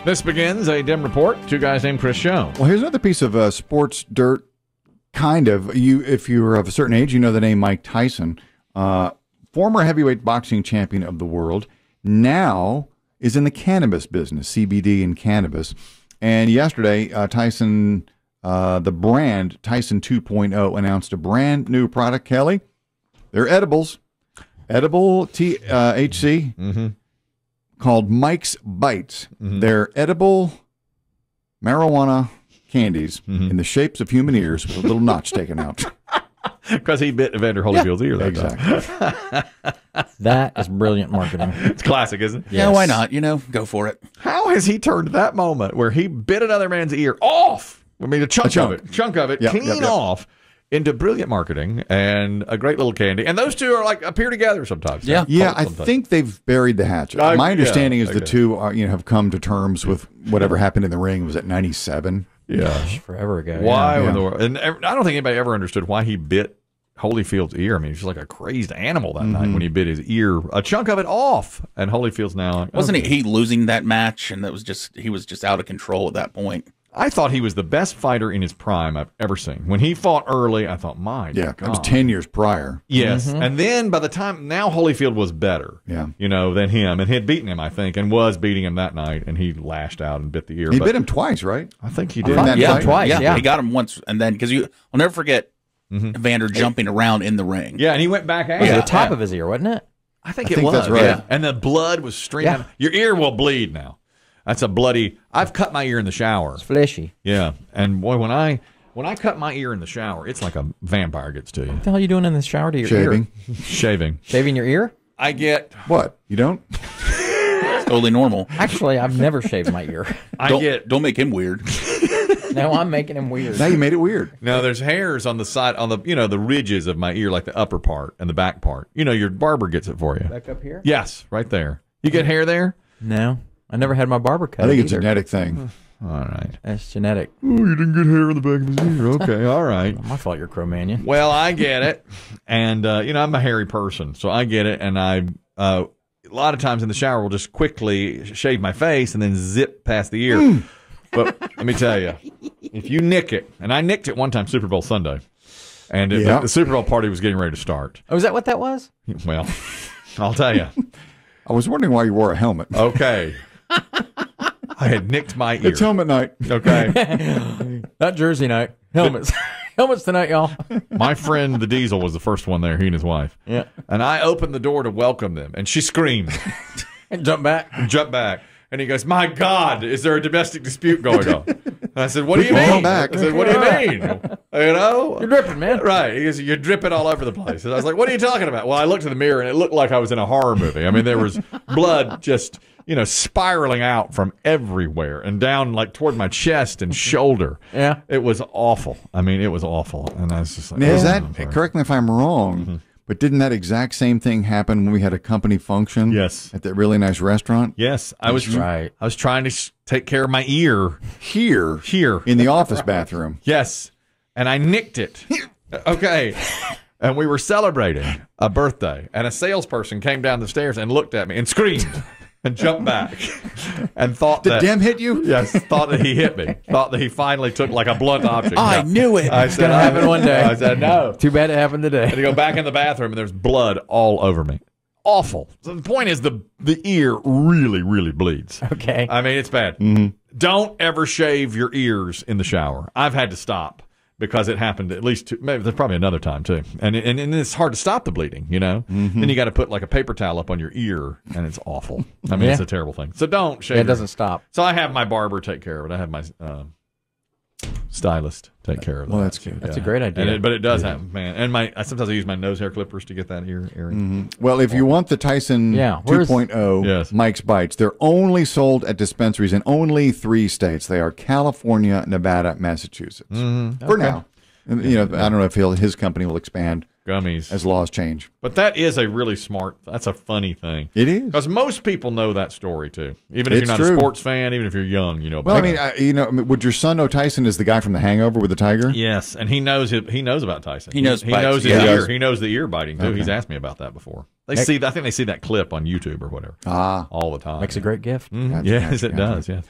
This begins a Demm Report. Two guys named Chris Show. Well, here's another piece of sports dirt, kind of. If you're of a certain age, you know the name Mike Tyson, former heavyweight boxing champion of the world, now is in the cannabis business, CBD and cannabis. And yesterday, Tyson, the brand Tyson 2.0, announced a brand new product, Kelly. They're edibles, edible THC. Called Mike's Bites. They're edible marijuana candies in the shapes of human ears with a little notch taken out. Because he bit Evander Holyfield's ear that Exactly. That is brilliant marketing. It's classic, isn't it? Yeah, why not? You know, go for it. How has he turned that moment where he bit another man's ear off? I mean, a chunk of it, clean off, into brilliant marketing and a great little candy. And those two are like appear together sometimes. Yeah. Yeah, I think they've buried the hatchet. My understanding is the two are, have come to terms with whatever happened in the ring. Was it 97? Yeah. Gosh, forever ago. Why Yeah. in the world? And I don't think anybody ever understood why he bit Holyfield's ear. I mean, he's just like a crazed animal that night when he bit his ear, a chunk of it off. And Holyfield's now like, Wasn't he losing that match? And he was just out of control at that point. I thought he was the best fighter in his prime I've ever seen. When he fought early, I thought, God. That was 10 years prior. Yes. And then by the time, now Holyfield was better, than him. And he had beaten him, I think, and was beating him that night. And he lashed out and bit the ear. He bit him twice, right? I think he did. Twice. Yeah. He got him once. And then, because I'll never forget Evander jumping around in the ring. Yeah, and he went back at It was the top of his ear, wasn't it? I think it was. That's right. Yeah. And the blood was streaming. Yeah. Your ear will bleed now. That's a bloody. I've cut my ear in the shower. It's fleshy. Yeah, and boy, when I cut my ear in the shower, it's like a vampire gets to you. What the hell are you doing in the shower to your Shaving. ear? Shaving. Shaving your ear? I get What? You don't? It's totally normal. Actually, I've never shaved my ear. Don't make him weird. Now I'm making him weird. Now you made it weird. No, there's hairs on the side, on the the ridges of my ear, like the upper part and the back part. Your barber gets it for you. Back up here? Yes, right there. You get hair there? No. I never had my barber cut. I think it's a either. genetic thing. All right. That's genetic. Oh, you didn't get hair on the back of his ear. Okay, all right. My fault you're Cro-Magnon. Well, I get it, and I'm a hairy person, so I get it, and I a lot of times in the shower will just quickly shave my face and then zip past the ear. But let me tell you, if you nick it, and I nicked it one time Super Bowl Sunday, and the Super Bowl party was getting ready to start. Oh, is that what that was? Well, I'll tell you. I was wondering why you wore a helmet. Okay. I had nicked my ear. It's helmet night. Okay. Not Jersey night. Helmets. Helmets tonight, y'all. My friend, the Diesel, was the first one there, he and his wife. Yeah. And I opened the door to welcome them, and she screamed. And jump back. Jumped back. And he goes, "My God, is there a domestic dispute going on?" And I said, "What do you mean?" I said, "What do you mean? You're dripping, man. Right. He goes, "You're dripping all over the place." And I was like, "What are you talking about?" Well, I looked in the mirror, and it looked like I was in a horror movie. I mean, there was blood just, spiraling out from everywhere and down like toward my chest and shoulder. Yeah. It was awful. I mean, it was awful. And I was just like, Now, is oh, that, I'm sorry. correct me if I'm wrong, but didn't that exact same thing happen when we had a company function? Yes. At that really nice restaurant? Yes. I was right. I was trying to take care of my ear. Here. In the office bathroom. Yes. And I nicked it. Okay. And we were celebrating a birthday, and a salesperson came down the stairs and looked at me and screamed and jumped back and thought Did Demm hit you? Yes, thought that he hit me. Thought that he finally took like a blunt object. I knew it. I It's said, going to happen one day. I said, no. Too bad it happened And to today. go back in the bathroom, and there's blood all over me. Awful. So the point is, the ear really, really bleeds. Okay. I mean, it's bad. Don't ever shave your ears in the shower. I've had to stop because it happened at least two, maybe there's probably another time too. And it's hard to stop the bleeding, Then you got to put like a paper towel up on your ear, and it's awful. I mean, it's a terrible thing. So don't shave. It doesn't stop. So I have my barber take care of it. I have my stylist take care of it. Well, that's good. That's a great idea. But it does happen, man. And sometimes I use my nose hair clippers to get that ear. Well, if you want the Tyson where's- 2.0 Yes. Mike's Bites, they're only sold at dispensaries in only 3 states. They are California, Nevada, Massachusetts. For now. And, I don't know if his company will expand Gummies. as laws change. But that is a really smart, that's a funny thing. It is. Because most people know that story, too. Even if It's you're not true. a sports fan, even if you're young, Well, about it. would your son know Tyson is the guy from The Hangover with the tiger? Yes, and he knows about Tyson. He knows He bites, knows his yeah. ear. He knows the ear biting, too. He's asked me about that before. I think they see that clip on YouTube or whatever. Ah. All the time. Makes a great gift. Mhm. Gotcha, Yes, gotcha, it gotcha. does, yes.